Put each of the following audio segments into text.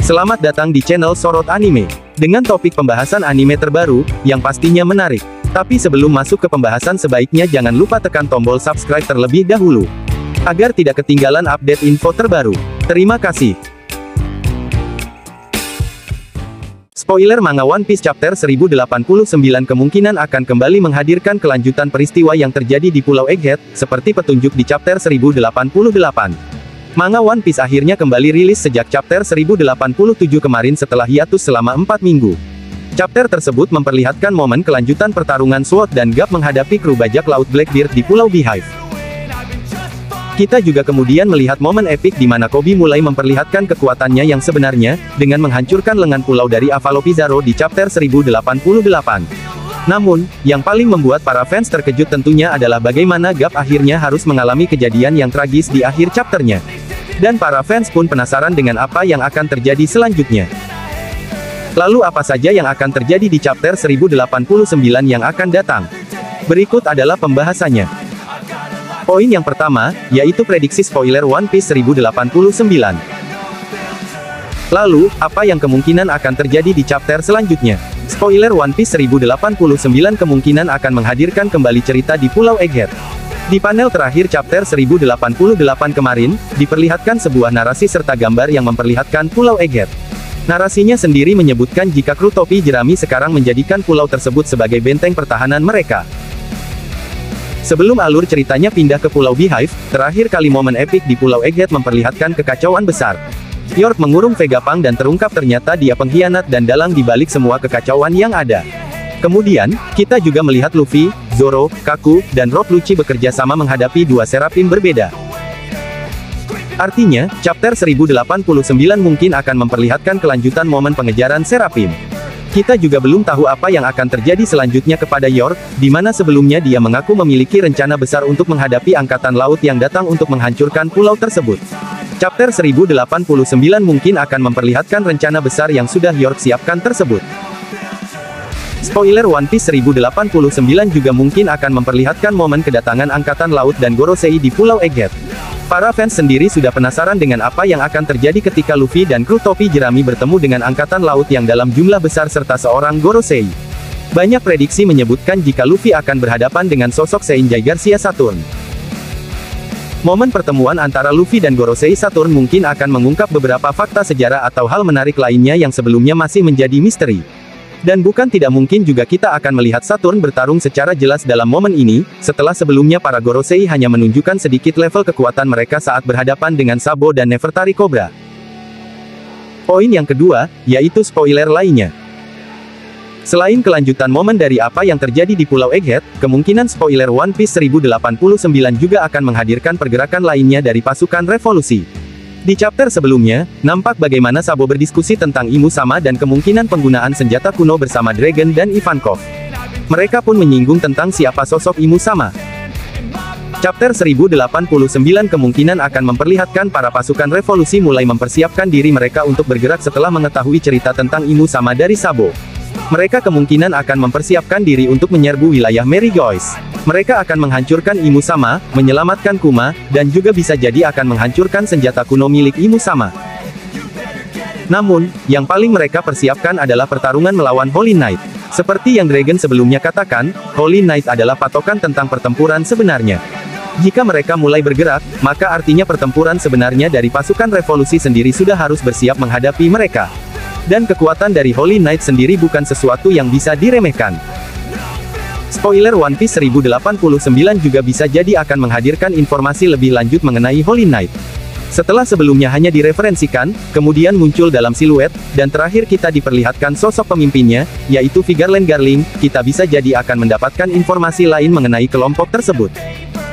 Selamat datang di channel Sorot Anime. Dengan topik pembahasan anime terbaru, yang pastinya menarik. Tapi sebelum masuk ke pembahasan sebaiknya jangan lupa tekan tombol subscribe terlebih dahulu. Agar tidak ketinggalan update info terbaru. Terima kasih. Spoiler manga One Piece Chapter 1089 kemungkinan akan kembali menghadirkan kelanjutan peristiwa yang terjadi di Pulau Egghead, seperti petunjuk di Chapter 1088. Manga One Piece akhirnya kembali rilis sejak Chapter 1087 kemarin setelah hiatus selama 4 minggu. Chapter tersebut memperlihatkan momen kelanjutan pertarungan Sword dan Garp menghadapi kru bajak laut Blackbeard di Pulau Beehive. Kita juga kemudian melihat momen epik di mana Koby mulai memperlihatkan kekuatannya yang sebenarnya, dengan menghancurkan lengan pulau dari Avalokizaro di Chapter 1088. Namun, yang paling membuat para fans terkejut tentunya adalah bagaimana Garp akhirnya harus mengalami kejadian yang tragis di akhir chapternya. Dan para fans pun penasaran dengan apa yang akan terjadi selanjutnya. Lalu apa saja yang akan terjadi di Chapter 1089 yang akan datang? Berikut adalah pembahasannya. Poin yang pertama, yaitu prediksi spoiler One Piece 1089. Lalu, apa yang kemungkinan akan terjadi di chapter selanjutnya? Spoiler One Piece 1089 kemungkinan akan menghadirkan kembali cerita di Pulau Egghead. Di panel terakhir chapter 1088 kemarin, diperlihatkan sebuah narasi serta gambar yang memperlihatkan Pulau Egghead. Narasinya sendiri menyebutkan jika kru topi jerami sekarang menjadikan pulau tersebut sebagai benteng pertahanan mereka. Sebelum alur ceritanya pindah ke Pulau Beehive, terakhir kali momen epik di Pulau Egghead memperlihatkan kekacauan besar. York mengurung Vegapunk dan terungkap ternyata dia pengkhianat dan dalang di balik semua kekacauan yang ada. Kemudian, kita juga melihat Luffy, Zoro, Kaku, dan Rob Lucci bekerja sama menghadapi dua Seraphim berbeda. Artinya, Chapter 1089 mungkin akan memperlihatkan kelanjutan momen pengejaran Seraphim. Kita juga belum tahu apa yang akan terjadi selanjutnya kepada York, di mana sebelumnya dia mengaku memiliki rencana besar untuk menghadapi angkatan laut yang datang untuk menghancurkan pulau tersebut. Chapter 1089 mungkin akan memperlihatkan rencana besar yang sudah York siapkan tersebut. Spoiler One Piece 1089 juga mungkin akan memperlihatkan momen kedatangan angkatan laut dan Gorosei di Pulau Egghead. Para fans sendiri sudah penasaran dengan apa yang akan terjadi ketika Luffy dan kru topi jerami bertemu dengan angkatan laut yang dalam jumlah besar serta seorang Gorosei. Banyak prediksi menyebutkan jika Luffy akan berhadapan dengan sosok Seinjai Garcia Saturn. Momen pertemuan antara Luffy dan Gorosei Saturn mungkin akan mengungkap beberapa fakta sejarah atau hal menarik lainnya yang sebelumnya masih menjadi misteri. Dan bukan tidak mungkin juga kita akan melihat Saturn bertarung secara jelas dalam momen ini, setelah sebelumnya para Gorosei hanya menunjukkan sedikit level kekuatan mereka saat berhadapan dengan Sabo dan Nefertari Cobra. Poin yang kedua, yaitu spoiler lainnya. Selain kelanjutan momen dari apa yang terjadi di Pulau Egghead, kemungkinan spoiler One Piece 1089 juga akan menghadirkan pergerakan lainnya dari pasukan revolusi. Di chapter sebelumnya, nampak bagaimana Sabo berdiskusi tentang Imu Sama dan kemungkinan penggunaan senjata kuno bersama Dragon dan Ivankov. Mereka pun menyinggung tentang siapa sosok Imu Sama. Chapter 1089 kemungkinan akan memperlihatkan para pasukan revolusi mulai mempersiapkan diri mereka untuk bergerak setelah mengetahui cerita tentang Imu Sama dari Sabo. Mereka kemungkinan akan mempersiapkan diri untuk menyerbu wilayah Marygoys. Mereka akan menghancurkan Imu Sama, menyelamatkan Kuma, dan juga bisa jadi akan menghancurkan senjata kuno milik Imu Sama. Namun, yang paling mereka persiapkan adalah pertarungan melawan Holy Knight. Seperti yang Dragon sebelumnya katakan, Holy Knight adalah patokan tentang pertempuran sebenarnya. Jika mereka mulai bergerak, maka artinya pertempuran sebenarnya dari pasukan revolusi sendiri sudah harus bersiap menghadapi mereka. Dan kekuatan dari Holy Knight sendiri bukan sesuatu yang bisa diremehkan. Spoiler One Piece 1089 juga bisa jadi akan menghadirkan informasi lebih lanjut mengenai Holy Knight. Setelah sebelumnya hanya direferensikan, kemudian muncul dalam siluet, dan terakhir kita diperlihatkan sosok pemimpinnya, yaitu Vigarland Garling, kita bisa jadi akan mendapatkan informasi lain mengenai kelompok tersebut.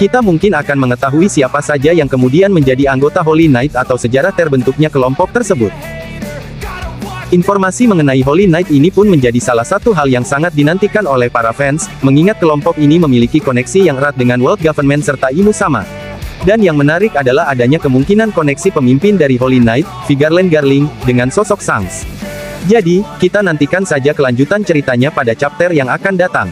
Kita mungkin akan mengetahui siapa saja yang kemudian menjadi anggota Holy Knight atau sejarah terbentuknya kelompok tersebut. Informasi mengenai Holy Knight ini pun menjadi salah satu hal yang sangat dinantikan oleh para fans, mengingat kelompok ini memiliki koneksi yang erat dengan World Government serta Imu Sama. Dan yang menarik adalah adanya kemungkinan koneksi pemimpin dari Holy Knight, Vigarland Garling, dengan sosok Shanks. Jadi, kita nantikan saja kelanjutan ceritanya pada chapter yang akan datang.